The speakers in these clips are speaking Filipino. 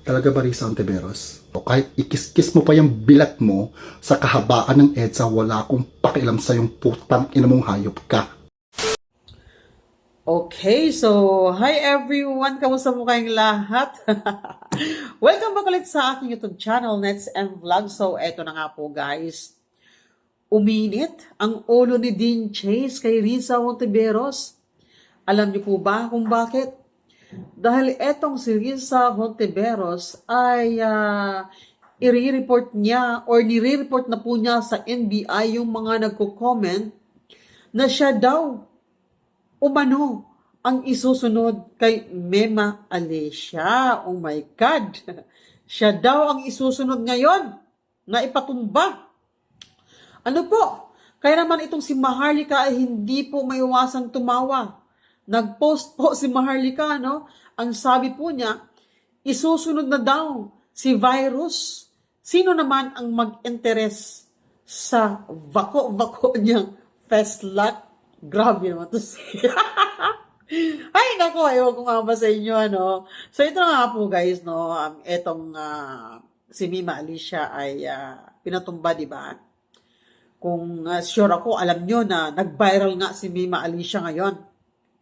Talaga ba, Risa Ontiveros? O kahit ikis-kis mo pa yung bilat mo sa kahabaan ng EDSA, wala akong pakialam sa yung putang ina mong hayop ka. Okay, so hi everyone! Kamusta mo kayong lahat? Welcome back ulit sa aking YouTube channel, Nets and Vlog. So eto na nga po guys, uminit ang ulo ni Dean Chase kay Risa Hontiveros. Alam niyo po ba kung bakit? Dahil etong si Risa Hontiveros ay i-report niya or nire-report na po niya sa NBI yung mga nagko-comment na siya daw umano ang isusunod kay Mema Alicia. Oh my God! Siya daw ang isusunod ngayon na ipatumba. Ano po? Kaya naman itong si Maharlika ay hindi po maiwasang tumawa. Nag-post po si Maharlika, no? Ang sabi po niya, isusunod na daw si Virus. Sino naman ang mag-interes sa vako-vako niyang Feslat? Grabe naman to siya. Ay, nako, ayaw ko nga ba sa inyo, ano. So, ito nga po, guys, no. Etong si Mema Alicia ay pinatumba, di ba? Kung sure ako, alam nyo na nag-viral nga si Mema Alicia ngayon.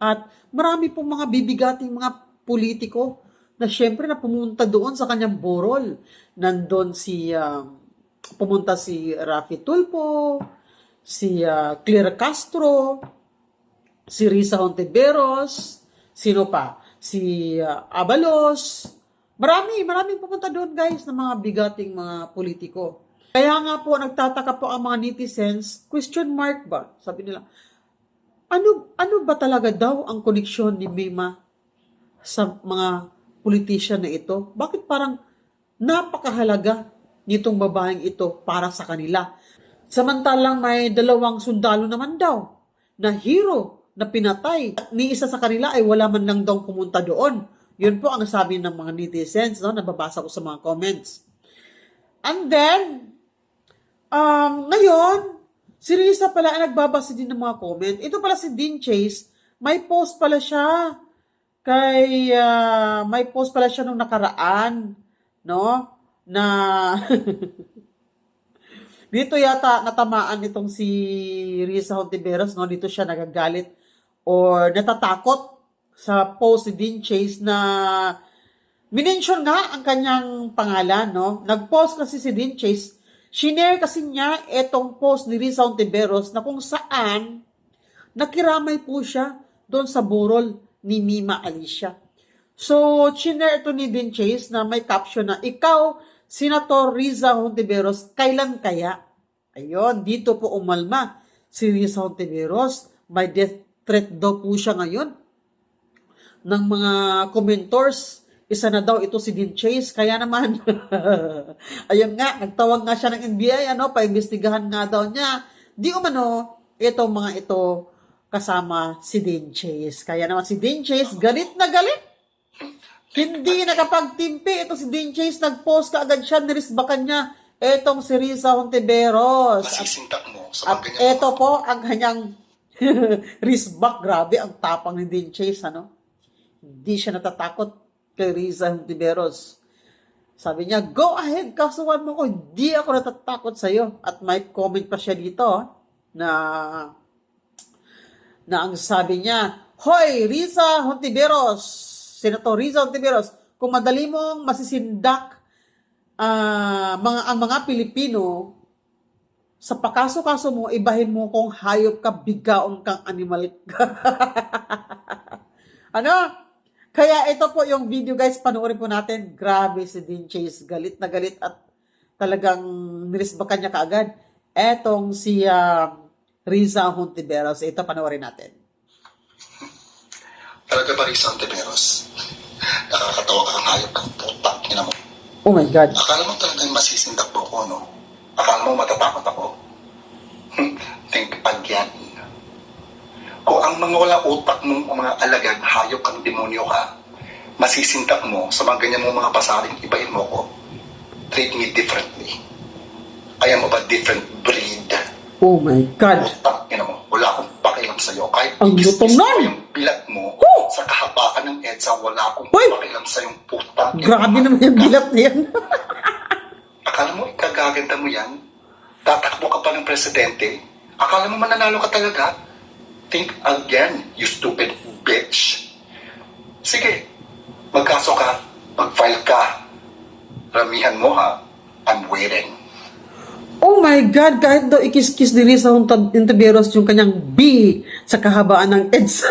At marami pong mga bibigating mga politiko na syempre na pumunta doon sa kanyang burol. Nandun pumunta si Raffy Tulfo, si Clara Castro, si Risa Hontiveros, sino pa? Si Abalos. Maraming pumunta doon guys ng mga bigating mga politiko. Kaya nga po nagtataka po ang mga netizens, question mark ba? Sabi nila, ano ba talaga daw ang koneksyon ni Mema sa mga politician na ito? Bakit parang napakahalaga nitong babaeng ito para sa kanila? Samantalang may dalawang sundalo naman daw na hero na pinatay. At ni isa sa kanila ay wala man lang daw pumunta doon. Yun po ang sabi ng mga netizens, no? Nababasa ko sa mga comments. And then, ngayon, si Risa pala ay nagbabasa din ng mga comment. Ito pala si Dean Chase, may post pala siya. May post pala siya nung nakaraan, no? Na dito yata natamaan itong si Risa Hontiveros, no? Dito siya nagagalit or natatakot sa post ni Dean Chase na minention nga ang kanyang pangalan, no? Nag-post kasi si Dean Chase, shinare kasi niya itong post ni Risa Hontiveros na kung saan nakiramay po siya doon sa burol ni Mema Alicia. So, shinare ito ni Dean Chase na may caption na, ikaw, Senator Risa Hontiveros, kailan kaya? Ayun, dito po umalma si Risa Hontiveros. May death threat daw po siya ngayon ng mga commentors. Isa na daw ito si Dean Chase. Kaya naman, ayun nga, nagtawag nga siya ng NBI, paimbestigahan nga daw niya. Di umano, itong mga ito kasama si Dean Chase. Kaya naman si Dean Chase, galit na galit. Hindi nakapagtimpi. Ito si Dean Chase, nag-post kaagad siya, nirisbakan niya etong si Risa Hontiveros. Masisintak mo sa At ito po ang kanyang risbak. Grabe, ang tapang ni Dean Chase, ano? Hindi siya natatakot kay Risa Hontiveros. Sabi niya, go ahead, kasuhan mo ko. Hindi ako natatakot sa'yo. At may comment pa siya dito, na ang sabi niya, hoy, Risa Hontiveros, Senator Risa Hontiveros, kung madali mong masisindak ang mga Pilipino, sa pakaso-kaso mo, ibahin mo kung hayop ka, bigaon kang animal ka. Ano? Kaya ito po yung video guys, panoorin po natin. Grabe si Dean Chase, galit na galit at talagang nirisbakan niya kaagad. Etong si Risa Hontiveros. Ito, panoorin natin. Talaga ba, Risa Ontiveros? Nakakatawa ka ang hayop ng putang ina mo. Oh my God. Akala mo talagang masisindak mo ko, no? Akala mo matatakot ako? Think pag yan. Kung ang mga wala utak mong mga alagang hayop kang demonyo ka, masisindak mo sa mga ganyan mong mga pasaring, ibahin mo ko. Treat me differently. I am of a different breed. Oh my God. Putang ina mo. Wala akong pakialam pakialam sa'yo. Kahit Ang gutom ikis-kis nun. ko yung bilat mo, sa kahabaan ng EDSA, wala akong Uy! pakialam sa'yong putang. Grabe naman yung bilat na yan. Akala mo ikagaganda mo yan? Tatakbo ka pa ng presidente? Akala mo mananalo ka talaga? Think again, you stupid bitch. Sige, magkaso ka, mag-file ka. Ramihan mo ha, I'm waiting. Oh my God, kahit daw ikis-kis ni Risa Hontiveros yung kanyang B sa kahabaan ng EDSA.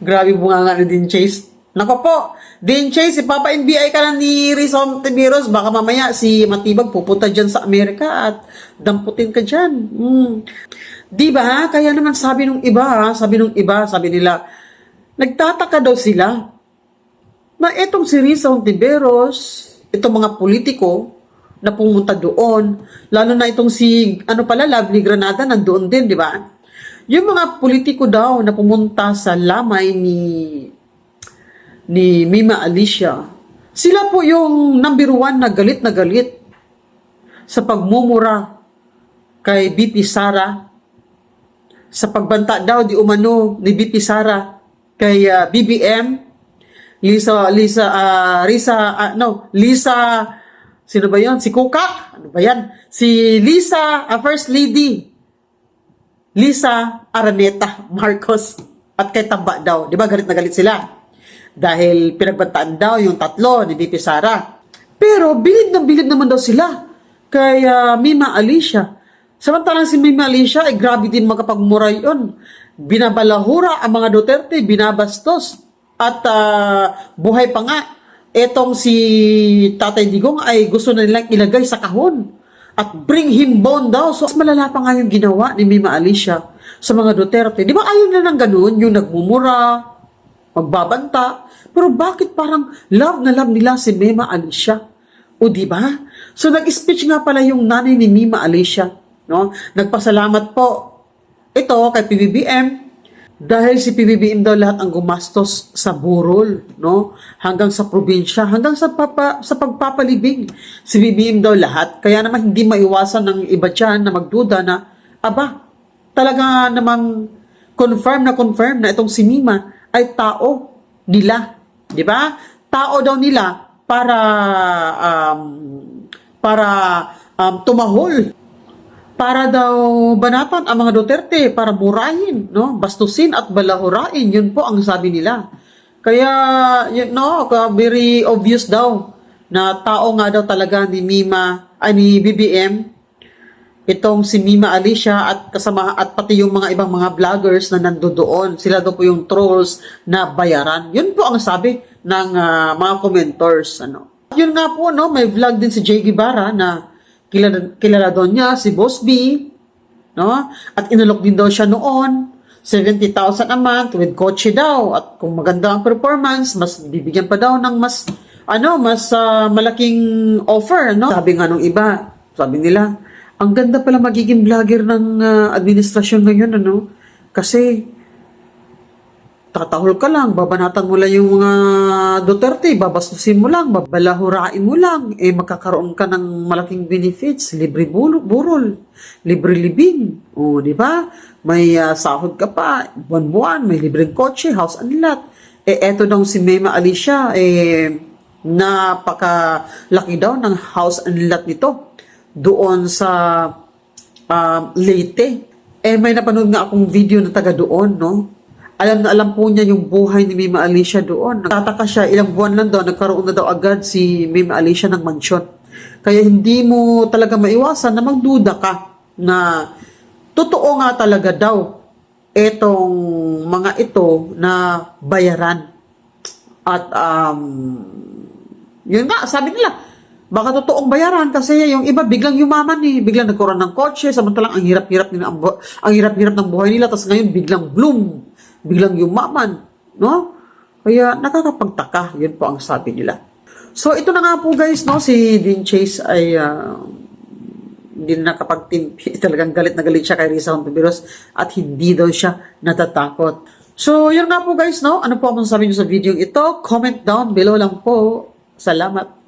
Grabe bunganga ni Dean Chase. Nako po, Dean Chase, ipapa NBI ka na ni Risa Hontiveros, baka mamaya si Matibag pupunta dyan sa Amerika at damputin ka dyan. Diba? Kaya naman sabi nung iba, sabi nila, nagtataka daw sila na etong si Risa Hontiveros, itong mga politiko, na pumunta doon. Lalo na itong si, Lovely Granada, nandoon din, di ba? Yung mga politiko daw na pumunta sa lamay ni Mima Alicia, sila po yung number 1 na galit sa pagmumura kay BP Sara, sa pagbanta daw di umano ni BP Sara kay BBM, Lisa, sino ba yun? Si Kukak? Ano ba yan? Si Lisa, First Lady. Lisa Araneta Marcos. At kay Tamba daw. Di ba galit na galit sila? Dahil pinagbantaan daw yung tatlo ni BP Sara. Pero bilib naman daw sila kay Mima Alicia. Samantalang si Mima Alicia, grabe din makapagmura yun. Binabalahura ang mga Duterte, binabastos. At buhay pa nga. Etong si Tatay Digong ay gusto na nilang ilagay sa kahon at bring him bone daw. So, malala pa nga yung ginawa ni Mima Alicia sa mga Duterte. Di ba ayaw na ng ganun? Yung nagmumura, magbabanta. Pero bakit parang love na love nila si Mima Alicia? O di ba? So, nag-speech nga pala yung nanay ni Mima Alicia. No? Nagpasalamat po ito kay PBBM. Dahil si PBBM daw lahat ang gumastos sa burol, no? Hanggang sa probinsya, hanggang sa pagpapalibing. Si PBBM daw lahat. Kaya naman hindi maiwasan ng iba dyan na magduda na, talaga namang confirm na itong si Mima ay tao nila. Di ba? Tao daw nila para tumahol. Para daw banatan ang mga Duterte, para murahin, no? Bastusin at balahurain, yun po ang sabi nila. Kaya, very obvious daw na tao nga daw talaga ni BBM, itong si Mima Alicia at pati yung mga ibang mga vloggers na nandoon. Sila daw po yung trolls na bayaran. Yun po ang sabi ng mga commenters. Yun nga po, no? May vlog din si Jay Guevara na kilala doon niya, si Boss B, no? At inalok din daw siya noon, 70,000 a month with kotse daw. At kung maganda ang performance, mas bibigyan pa daw ng mas malaking offer, no? Sabi nga nung iba, sabi nila, ang ganda pala magiging vlogger ng administrasyon ngayon, Kasi, tatahol ka lang, babanatan mo lang yung mga Duterte, babastusin mo lang, babalahurain mo lang, magkakaroon ka ng malaking benefits, libre burol, libre libing, di ba? May sahod ka pa, buwan-buwan, may libreng kotse, house and lot. Eto daw si Mima Alicia, napakalaki daw ng house and lot nito doon sa Leyte. May napanood nga akong video na taga doon, no? Alam na alam po niya yung buhay ni Mima Alicia doon. Nagtataka siya, ilang buwan lang daw, nagkaroon na daw agad si Mima Alicia ng mansyon. Kaya hindi mo talaga maiwasan na magduda ka na totoo nga talaga daw etong mga ito na bayaran. At yun nga, sabi nila, baka totoong bayaran kasi yung iba biglang yumaman biglang nagkaroon ng kotse, samantalang ang hirap-hirap ng buhay nila, tapos ngayon biglang bloom, biglang yumaman, no? Kaya nakakapagtaka, yun po ang sabi nila. So ito na nga po guys, no, si Dean Chase ay hindi na nakapagtimpi, talagang galit na galit siya kay Risa Hontiveros at hindi daw siya natatakot. So yun nga po guys, no, ano po ang masasabi niyo sa video ito? Comment down below lang po. Salamat.